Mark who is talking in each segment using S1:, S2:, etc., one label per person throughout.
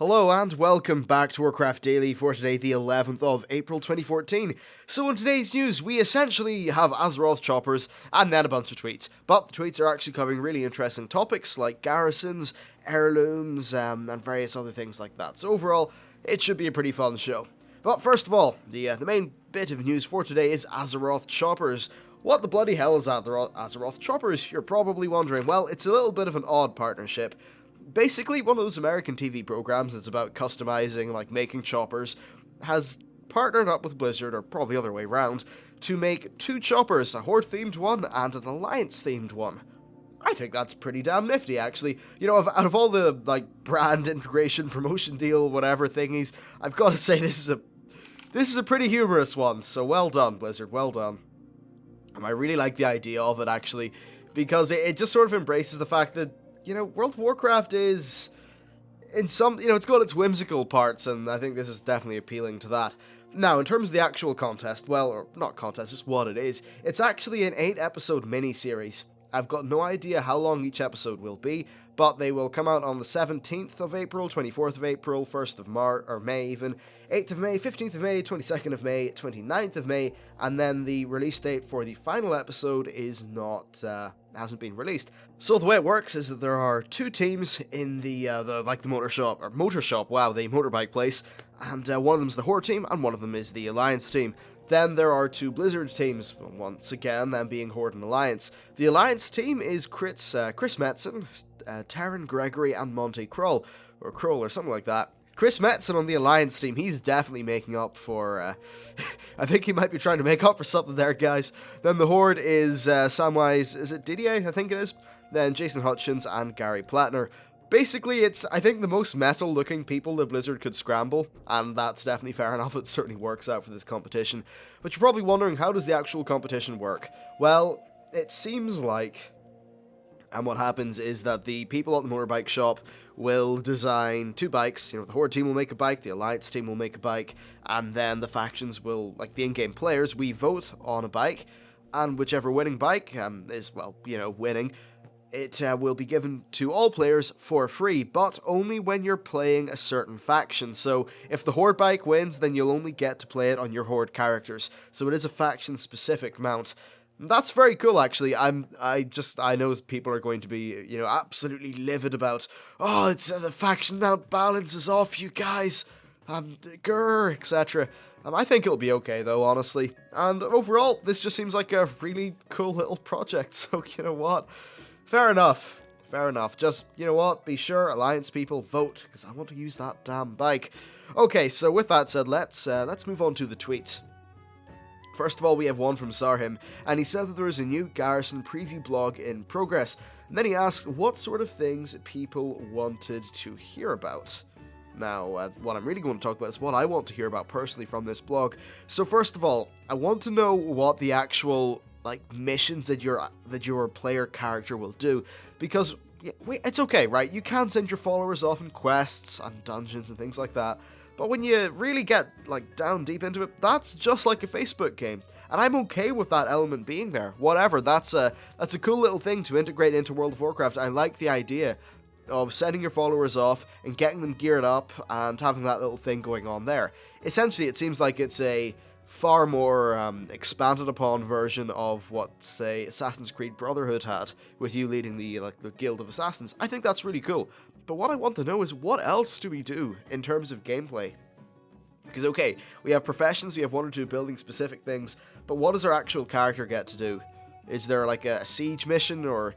S1: Hello and welcome back to Warcraft Daily for today, the 11th of April 2014. So in today's news, we essentially have Azeroth choppers and then a bunch of tweets. But the tweets are actually covering really interesting topics like Garrisons, Heirlooms, and various other things like that. So overall, it should be a pretty fun show. But first of all, the main bit of news for today is Azeroth choppers. What the bloody hell is Azeroth choppers? You're probably wondering. Well, it's a little bit of an odd partnership. Basically, one of those American TV programs that's about customizing, like making choppers, has partnered up with Blizzard, or probably the other way around, to make two choppers, a Horde-themed one and an Alliance-themed one. I think that's pretty damn nifty, actually. You know, out of all the, brand integration, promotion deal, whatever thingies, I've got to say this is a pretty humorous one, so well done, Blizzard, well done. And I really like the idea of it, actually, because it just sort of embraces the fact that, you know, World of Warcraft is, in some, it's got its whimsical parts, and I think this is definitely appealing to that. Now, in terms of the actual contest, well, or not contest, just what it is, it's actually an 8-episode mini-series. I've got no idea how long each episode will be, but they will come out on the 17th of April, 24th of April, 1st of May even, 8th of May, 15th of May, 22nd of May, 29th of May, and then the release date for the final episode is hasn't been released. So the way it works is that there are two teams in the motor shop, the motorbike place, and one of them is the Horde team, and one of them is the Alliance team. Then there are two Blizzard teams, once again, them being Horde and Alliance. The Alliance team is Chris Metzen, Taryn Gregory, and Monty Kroll, or something like that. Chris Metzen on the Alliance team, he's definitely making up for, I think he might be trying to make up for something there, guys. Then the Horde is Samwise, is it Didier? I think it is. Then Jason Hutchins and Gary Plattner. Basically, it's, I think, the most metal-looking people that Blizzard could scramble, and that's definitely fair enough. It certainly works out for this competition. But you're probably wondering, how does the actual competition work? Well, it seems like, and what happens is that the people at the motorbike shop will design two bikes. You know, the Horde team will make a bike, the Alliance team will make a bike, and then the factions will, like the in-game players, we vote on a bike, and whichever winning bike is, well, winning, it will be given to all players for free, but only when you're playing a certain faction. So if the Horde bike wins, then you'll only get to play it on your Horde characters. So it is a faction-specific mount. That's very cool, actually. I know people are going to be, absolutely livid about, oh, it's the faction mount balance is off, you guys, grr, etc. I think it'll be okay, though, honestly. And overall, this just seems like a really cool little project, so you know what? Fair enough. Just, you know what? Be sure, Alliance people, vote, because I want to use that damn bike. Okay, so with that said, let's move on to the tweets. First of all, we have one from Sarhim, and he said that there is a new Garrison preview blog in progress. And then he asked what sort of things people wanted to hear about. Now, what I'm really going to talk about is what I want to hear about personally from this blog. So first of all, I want to know what the actual missions that your player character will do, because it's okay, right? You can send your followers off in quests and dungeons and things like that. But when you really get, down deep into it, that's just like a Facebook game. And I'm okay with that element being there. Whatever, that's a cool little thing to integrate into World of Warcraft. I like the idea of sending your followers off and getting them geared up and having that little thing going on there. Essentially, it seems like it's a far more expanded upon version of what, say, Assassin's Creed Brotherhood had, with you leading the Guild of Assassins. I think that's really cool. But what I want to know is, what else do we do in terms of gameplay? Because, okay, we have professions, we have one or two building specific things, but what does our actual character get to do? Is there a siege mission, or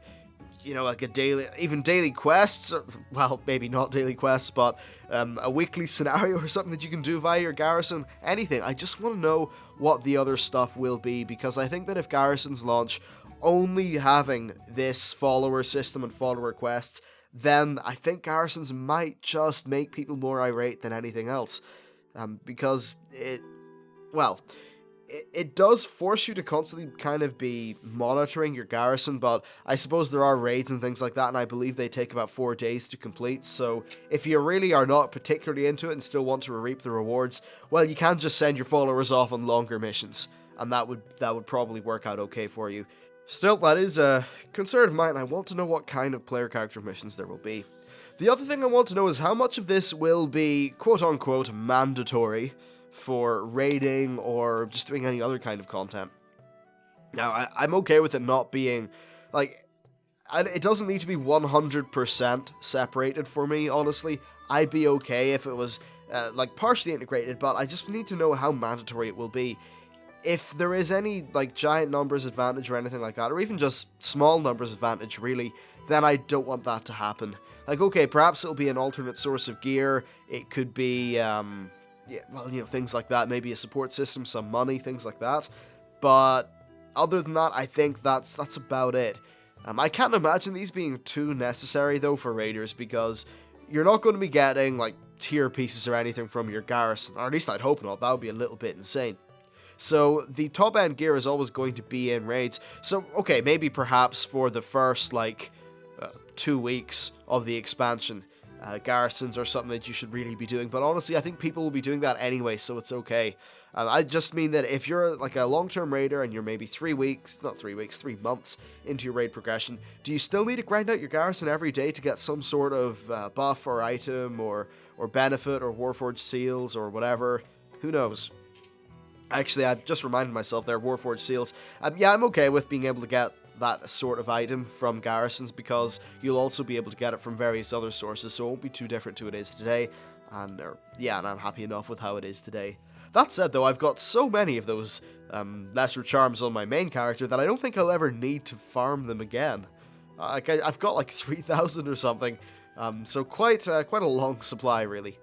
S1: daily quests? Well, maybe not daily quests, but a weekly scenario or something that you can do via your Garrison? Anything. I just want to know what the other stuff will be, because I think that if Garrisons launch only having this follower system and follower quests, then I think Garrisons might just make people more irate than anything else. Because it does force you to constantly kind of be monitoring your Garrison, but I suppose there are raids and things like that, and I believe they take about 4 days to complete, so if you really are not particularly into it and still want to reap the rewards, well, you can just send your followers off on longer missions, and that would probably work out okay for you. Still, that is a concern of mine, and I want to know what kind of player character missions there will be. The other thing I want to know is how much of this will be quote-unquote mandatory for raiding or just doing any other kind of content. Now, I'm okay with it not being, like, it doesn't need to be 100% separated for me, honestly. I'd be okay if it was, like, partially integrated, but I just need to know how mandatory it will be. If there is any, like, giant numbers advantage or anything like that, or even just small numbers advantage, really, then I don't want that to happen. Like, okay, perhaps it'll be an alternate source of gear, it could be, yeah, well, you know, things like that, maybe a support system, some money, things like that, but other than that, I think that's about it. I can't imagine these being too necessary, though, for raiders, because you're not going to be getting, like, tier pieces or anything from your garrison, or at least I'd hope not, that would be a little bit insane. So, the top-end gear is always going to be in raids, so, okay, maybe perhaps for the first, like, 2 weeks of the expansion, garrisons are something that you should really be doing, but honestly, I think people will be doing that anyway, so it's okay. I just mean that if you're like a long-term raider and you're maybe 3 months into your raid progression, do you still need to grind out your garrison every day to get some sort of buff or item or benefit or Warforged seals or whatever? Who knows? Actually, I just reminded myself there, Warforged seals. Yeah, I'm okay with being able to get that sort of item from garrisons, because you'll also be able to get it from various other sources, so it won't be too different to it is today, and I'm happy enough with how it is today. That said, though, I've got so many of those lesser charms on my main character that I don't think I'll ever need to farm them again. I've got like 3,000 or something, so quite a long supply, really.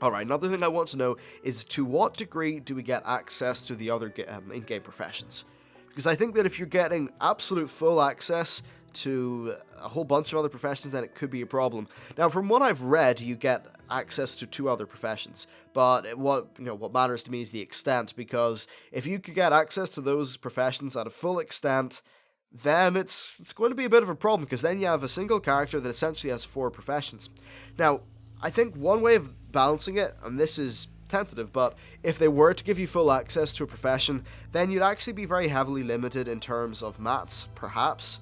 S1: Alright, another thing I want to know is to what degree do we get access to the other in-game professions? Because I think that if you're getting absolute full access to a whole bunch of other professions, then it could be a problem. Now, from what I've read, you get access to 2 other professions, but what matters to me is the extent, because if you could get access to those professions at a full extent, then it's going to be a bit of a problem, because then you have a single character that essentially has 4 professions. Now, I think one way of balancing it, and this is tentative, but if they were to give you full access to a profession, then you'd actually be very heavily limited in terms of mats, perhaps.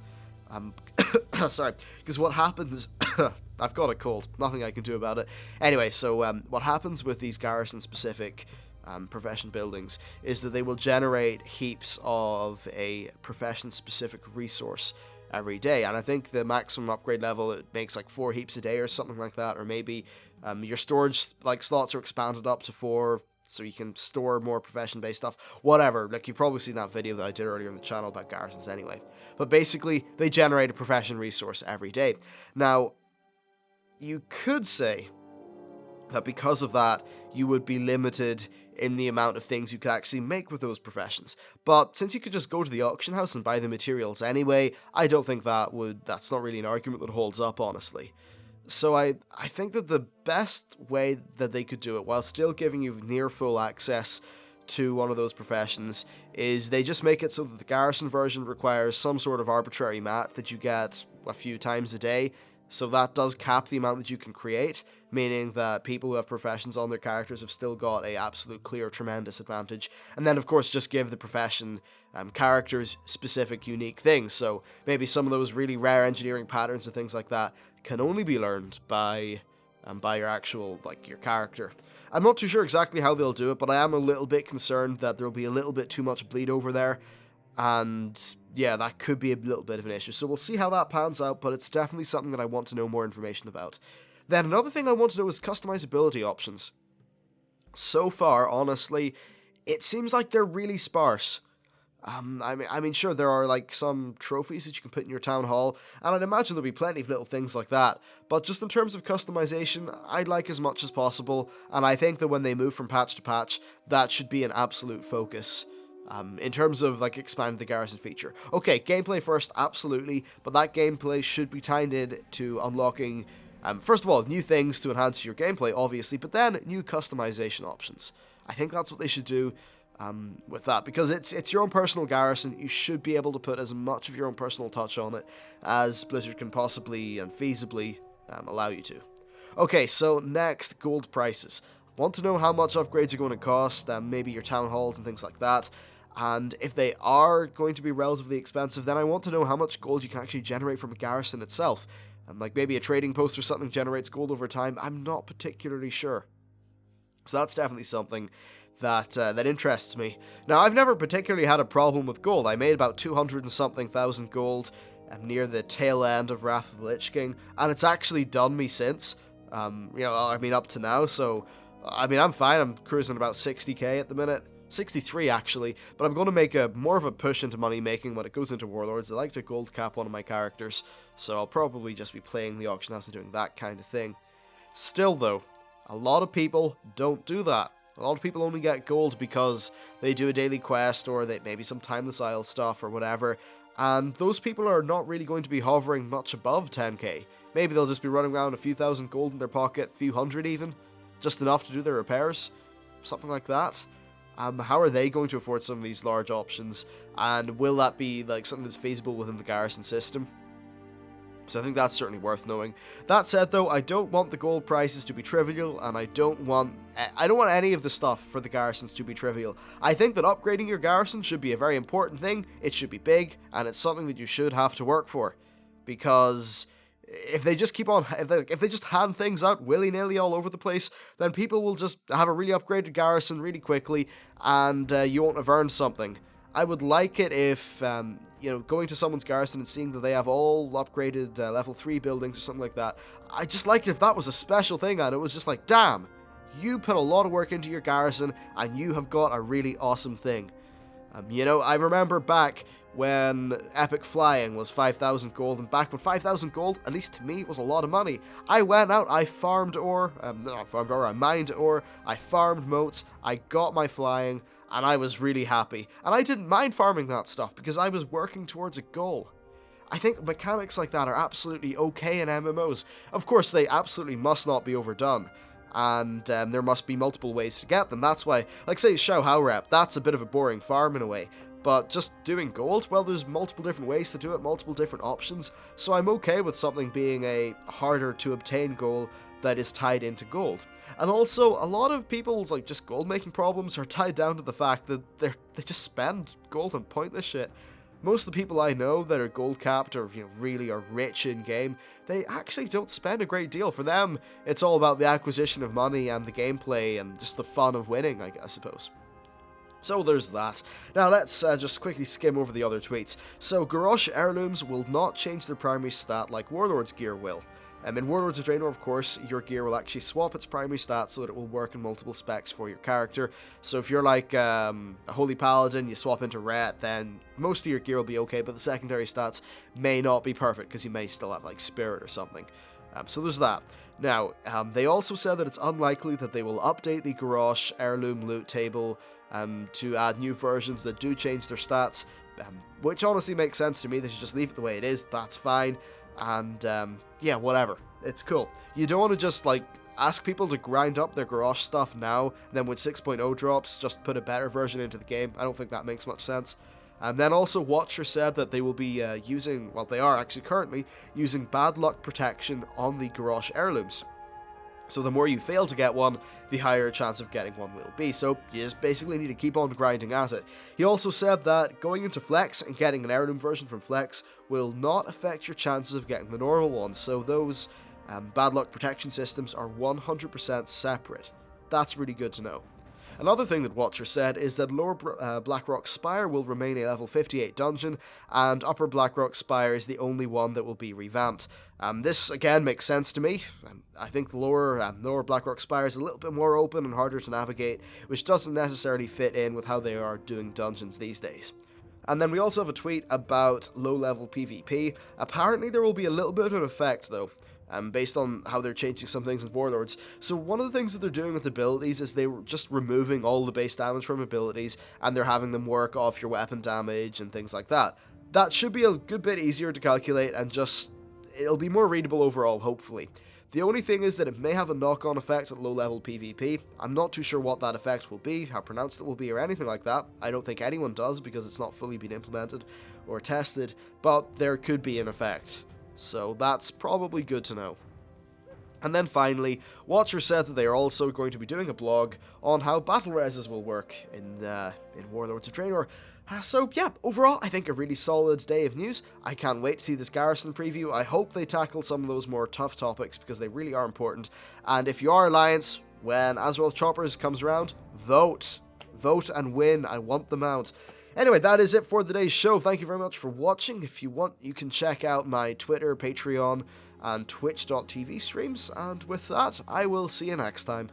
S1: Sorry, because what happens... I've got a cold, nothing I can do about it. Anyway, so what happens with these garrison-specific profession buildings is that they will generate heaps of a profession-specific resource every day, and I think the maximum upgrade level, it makes like 4 heaps a day or something like that, or maybe your storage like slots are expanded up to 4, so you can store more profession-based stuff, whatever. Like, you've probably seen that video that I did earlier in the channel about garrisons anyway. But basically, they generate a profession resource every day. Now, you could say that because of that, you would be limited in the amount of things you could actually make with those professions. But since you could just go to the auction house and buy the materials anyway, I don't think that's not really an argument that holds up, honestly. So I think that the best way that they could do it, while still giving you near full access to one of those professions, is they just make it so that the garrison version requires some sort of arbitrary mat that you get a few times a day. So that does cap the amount that you can create, meaning that people who have professions on their characters have still got a absolute clear tremendous advantage. And then of course just give the profession characters specific unique things. So maybe some of those really rare engineering patterns and things like that can only be learned by your actual, like, your character. I'm not too sure exactly how they'll do it, but I am a little bit concerned that there'll be a little bit too much bleed over there, and yeah, that could be a little bit of an issue. So we'll see how that pans out, but it's definitely something that I want to know more information about. Then another thing I want to know is customizability options. So far, honestly, it seems like they're really sparse. I mean, sure, there are, like, some trophies that you can put in your town hall, and I'd imagine there'll be plenty of little things like that, but just in terms of customization, I'd like as much as possible, and I think that when they move from patch to patch, that should be an absolute focus. In terms of, like, expanding the garrison feature. Okay, gameplay first, absolutely, but that gameplay should be tied in to unlocking, first of all, new things to enhance your gameplay, obviously, but then new customization options. I think that's what they should do. With that, because it's your own personal garrison, you should be able to put as much of your own personal touch on it as Blizzard can possibly and feasibly allow you to. Okay, so next, gold prices. Want to know how much upgrades are going to cost, maybe your town halls and things like that, and if they are going to be relatively expensive, then I want to know how much gold you can actually generate from a garrison itself. Like maybe a trading post or something generates gold over time. I'm not particularly sure. So that's definitely something that that interests me. Now, I've never particularly had a problem with gold. I made about 200 and something thousand gold near the tail end of Wrath of the Lich King, and it's actually done me since. I mean, up to now, so, I mean, I'm fine. I'm cruising about 60k at the minute. 63 actually, but I'm going to make more of a push into money making when it goes into Warlords. I like to gold cap one of my characters, so I'll probably just be playing the auction house and doing that kind of thing. Still though, a lot of people don't do that. A lot of people only get gold because they do a daily quest or they maybe some Timeless Isle stuff or whatever, and those people are not really going to be hovering much above 10k. Maybe they'll just be running around a few thousand gold in their pocket, a few hundred even, just enough to do their repairs, something like that. How are they going to afford some of these large options, and will that be like something that's feasible within the Garrison system? So I think that's certainly worth knowing. That said though, I don't want the gold prices to be trivial, and I don't want any of the stuff for the Garrisons to be trivial. I think that upgrading your Garrison should be a very important thing, it should be big, and it's something that you should have to work for. Because if they just if they just hand things out willy-nilly all over the place, then people will just have a really upgraded Garrison really quickly, and you won't have earned something. I would like it if, going to someone's Garrison and seeing that they have all upgraded level 3 buildings or something like that, I just like it if that was a special thing, and it was just like, damn, you put a lot of work into your Garrison, and you have got a really awesome thing. I remember back when epic flying was 5,000 gold, and back when 5,000 gold, at least to me, was a lot of money. I went out, I farmed ore, I mined ore, I farmed moats, I got my flying, and I was really happy. And I didn't mind farming that stuff, because I was working towards a goal. I think mechanics like that are absolutely okay in MMOs. Of course, they absolutely must not be overdone, and there must be multiple ways to get them. That's why, like say, Xiao Hao Rep, that's a bit of a boring farm in a way. But just doing gold, well, there's multiple different ways to do it, multiple different options, so I'm okay with something being a harder to obtain goal that is tied into gold. And also, a lot of people's just gold making problems are tied down to the fact that they just spend gold on pointless shit. Most of the people I know that are gold capped or really are rich in game, they actually don't spend a great deal. For them, it's all about the acquisition of money and the gameplay and just the fun of winning, I suppose. So there's that. Now let's just quickly skim over the other tweets. So Garrosh Heirlooms will not change their primary stat like Warlord's gear will. In Warlords of Draenor, of course, your gear will actually swap its primary stat so that it will work in multiple specs for your character. So if you're like a Holy Paladin, you swap into Ret, then most of your gear will be okay, but the secondary stats may not be perfect because you may still have Spirit or something. So there's that. Now, they also said that it's unlikely that they will update the Garrosh Heirloom loot table to add new versions that do change their stats, which honestly makes sense to me. They should just leave it the way it is, that's fine, and yeah, whatever, it's cool. You don't want to just ask people to grind up their Garrosh stuff now, and then when 6.0 drops, just put a better version into the game. I don't think that makes much sense. And then also Watcher said that they will be using, well, they are actually currently using bad luck protection on the Garrosh Heirlooms. So the more you fail to get one, the higher a chance of getting one will be, so you just basically need to keep on grinding at it. He also said that going into Flex and getting an Heirloom version from Flex will not affect your chances of getting the normal one, so those bad luck protection systems are 100% separate. That's really good to know. Another thing that Watcher said is that Lower Blackrock Spire will remain a level 58 dungeon, and Upper Blackrock Spire is the only one that will be revamped. This, again, makes sense to me. I think the Lower Blackrock Spire is a little bit more open and harder to navigate, which doesn't necessarily fit in with how they are doing dungeons these days. And then we also have a tweet about low-level PvP. Apparently there will be a little bit of an effect, though. Based on how they're changing some things in Warlords. So one of the things that they're doing with abilities is they were just removing all the base damage from abilities, and they're having them work off your weapon damage and things like that. That should be a good bit easier to calculate, and it'll be more readable overall, hopefully. The only thing is that it may have a knock-on effect at low-level PvP. I'm not too sure what that effect will be, how pronounced it will be, or anything like that. I don't think anyone does, because it's not fully been implemented or tested, but there could be an effect. So that's probably good to know. And then finally, Watcher said that they are also going to be doing a blog on how battle reses will work in Warlords of Draenor. So yeah, overall, I think a really solid day of news. I can't wait to see this Garrison preview. I hope they tackle some of those more tough topics because they really are important. And if you are Alliance, when Azeroth Choppers comes around, vote. Vote and win. I want them out. Anyway, that is it for today's show. Thank you very much for watching. If you want, you can check out my Twitter, Patreon, and Twitch.tv streams. And with that, I will see you next time.